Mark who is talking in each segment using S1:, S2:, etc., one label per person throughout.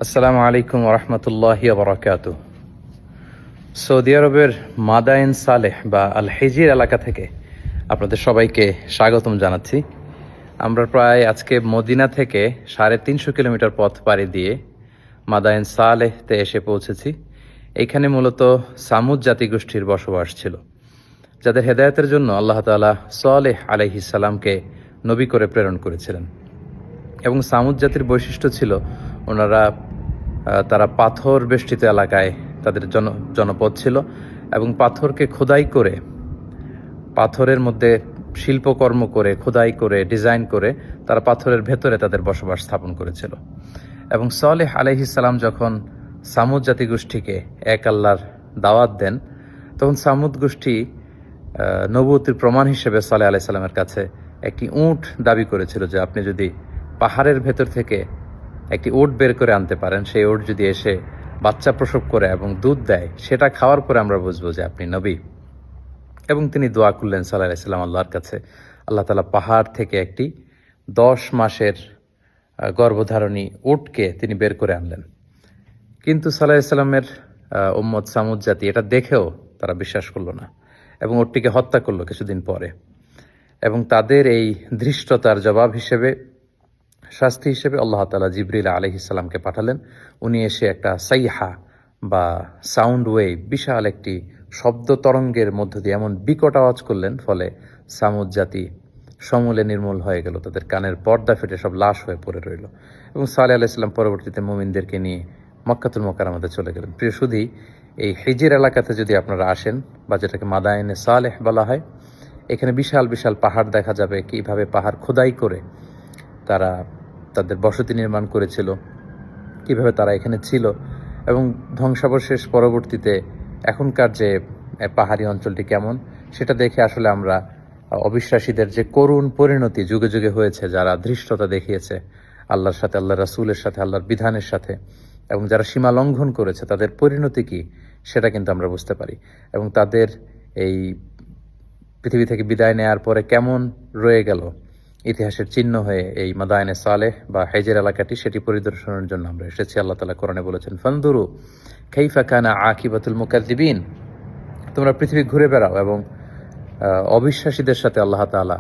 S1: আসসালামু আলাইকুম রহমতুল্লাহি বারাকাতু। সৌদি আরবের মাদায়েন সালেহ বা আল হিজির এলাকা থেকে আপনাদের সবাইকে স্বাগতম জানাচ্ছি। আমরা প্রায় আজকে মদিনা থেকে 350 কিলোমিটার পথ পাড়ি দিয়ে মাদায়েন সালেহতে এসে পৌঁছেছি। এইখানে মূলত সামুদ জাতিগোষ্ঠীর বসবাস ছিল, যাদের হেদায়েতের জন্য আল্লাহ তাআলা সালেহ আলাইহিস সালামকে নবী করে প্রেরণ করেছিলেন। এবং সামুদ জাতির বৈশিষ্ট্য ছিল তারা পাথর বেষ্টিত এলাকায় তাদের জনপদ ছিল এবং পাথরকে খোদাই করে, পাথরের মধ্যে শিল্পকর্ম করে, খোদাই করে, ডিজাইন করে তারা পাথরের ভেতরে তাদের বসবাস স্থাপন করেছিল। এবং সালেহ আলাইহিস সালাম যখন সামুদ জাতিগোষ্ঠীকে এক আল্লাহর দাওয়াত দেন, তখন সামুদ গোষ্ঠী নবুয়তির প্রমাণ হিসেবে সালেহ আলাইহিস সালামের কাছে একটি উট দাবি করেছিল যে আপনি যদি পাহাড়ের ভেতর থেকে একটি উট বের করে আনতে পারেন, সেই উট যদি এসে বাচ্চা প্রসব করে এবং দুধ দেয়, সেটা খাওয়ার পরে আমরা বুঝবো যে আপনি নবী। এবং তিনি দোয়া করলেন সাল্লাল্লাহু আলাইহি ওয়াসাল্লাম আল্লাহর কাছে। আল্লাহ তাআলা পাহাড় থেকে একটি 10 মাসের গর্ভধারণী উটকে তিনি বের করে আনলেন। কিন্তু সাল্লাল্লাহু আলাইহি ওয়াসাল্লামের উম্মত সামুদ জাতি এটা দেখেও তারা বিশ্বাস করলো না এবং উটটিকে হত্যা করলো কিছুদিন পরে। এবং তাদের এই ধৃষ্টতার জবাব হিসেবে, শাস্তি হিসেবে আল্লাহ তাআলা জিবরিল আলাইহিস সালামকে পাঠালেন। উনি এসে একটা সাইহা বা সাউন্ড ওয়েভ, বিশাল একটি শব্দ তরঙ্গের মধ্য দিয়ে এমন বিকট আওয়াজ করলেন, ফলে সামুদ জাতি সমূলে নির্মূল হয়ে গেল। তাদের কানের পর্দা ফেটে সব লাশ হয়ে পড়ে রইল। এবং সালেহ আলাইহিস সালাম পরবর্তীতে মুমিনদেরকে নিয়ে মক্কাতুল মুকাররমাতে চলে গেলেন। প্রিয় সুধী, এই হিজির এলাকাতে যদি আপনারা আসেন, বা যেটাকে মাদায়েনে সালেহ বলা হয়, এখানে বিশাল বিশাল পাহাড় দেখা যাবে, কিভাবে পাহাড় খোদাই করে তারা তাদের বসতি নির্মাণ করেছিল, কিভাবে তারা এখানে ছিল এবং ধ্বংসাবশেষ পরবর্তীতে এখনকার যে পাহাড়ি অঞ্চলটি কেমন, সেটা দেখে আসলে আমরা অবিশ্বাসীদের যে করুণ পরিণতি যুগে যুগে হয়েছে, যারা ধৃষ্টতা দেখিয়েছে আল্লাহর সাথে, আল্লাহ রাসূলের সাথে, আল্লাহর বিধানের সাথে, এবং যারা সীমা লঙ্ঘন করেছে, তাদের পরিণতি কি সেটা কিন্তু আমরা বুঝতে পারি। এবং তাদের এই পৃথিবী থেকে বিদায় নেয়ার পরে কেমন রয়ে গেল ইতিহাসের চিহ্ন হয়ে এই মাদায়েনে সালেহ বা হিজির এলাকাটি, সেটি পরিদর্শনের জন্য আমরা এসেছি। আল্লাহ তাআলা কোরআনে বলেছেন, ফানদুরু কাইফা কানা আকিবাতুল মুকাজ্জিবিন, তোমরা পৃথিবী ঘুরে বেড়াও এবং অবিশ্বাসীদের সাথে আল্লাহ তাআলা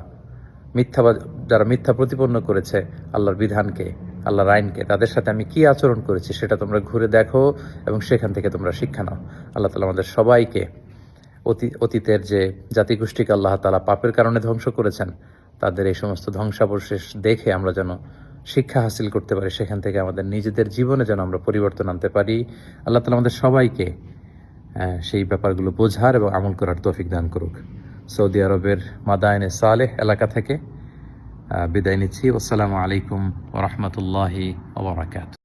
S1: যারা মিথ্যা প্রতিপন্ন করেছে আল্লাহর বিধানকে, আল্লাহর আইনকে, তাদের সাথে আমি কি আচরণ করেছি সেটা তোমরা ঘুরে দেখো এবং সেখান থেকে তোমরা শিক্ষা নাও। আল্লাহ তাআলা আমাদের সবাইকে অতীতের যে জাতিগোষ্ঠীকে আল্লাহ তাআলা পাপের কারণে ধ্বংস করেছেন, তাদের এই সমস্ত ধ্বংসাবশেষ দেখে আমরা যেন শিক্ষা হাসিল করতে পারি, সেখান থেকে আমাদের নিজেদের জীবনে যেন আমরা পরিবর্তন আনতে পারি। আল্লাহ তাআলা আমাদের সবাইকে সেই ব্যাপারগুলো বোঝার এবং আমল করার তৌফিক দান করুক। সৌদি আরবের মাদায়েনে সালেহ এলাকা থেকে বিদায় নিচ্ছি। আসসালামু আলাইকুম ওয়া রাহমাতুল্লাহি ওয়া বারাকাতুহু।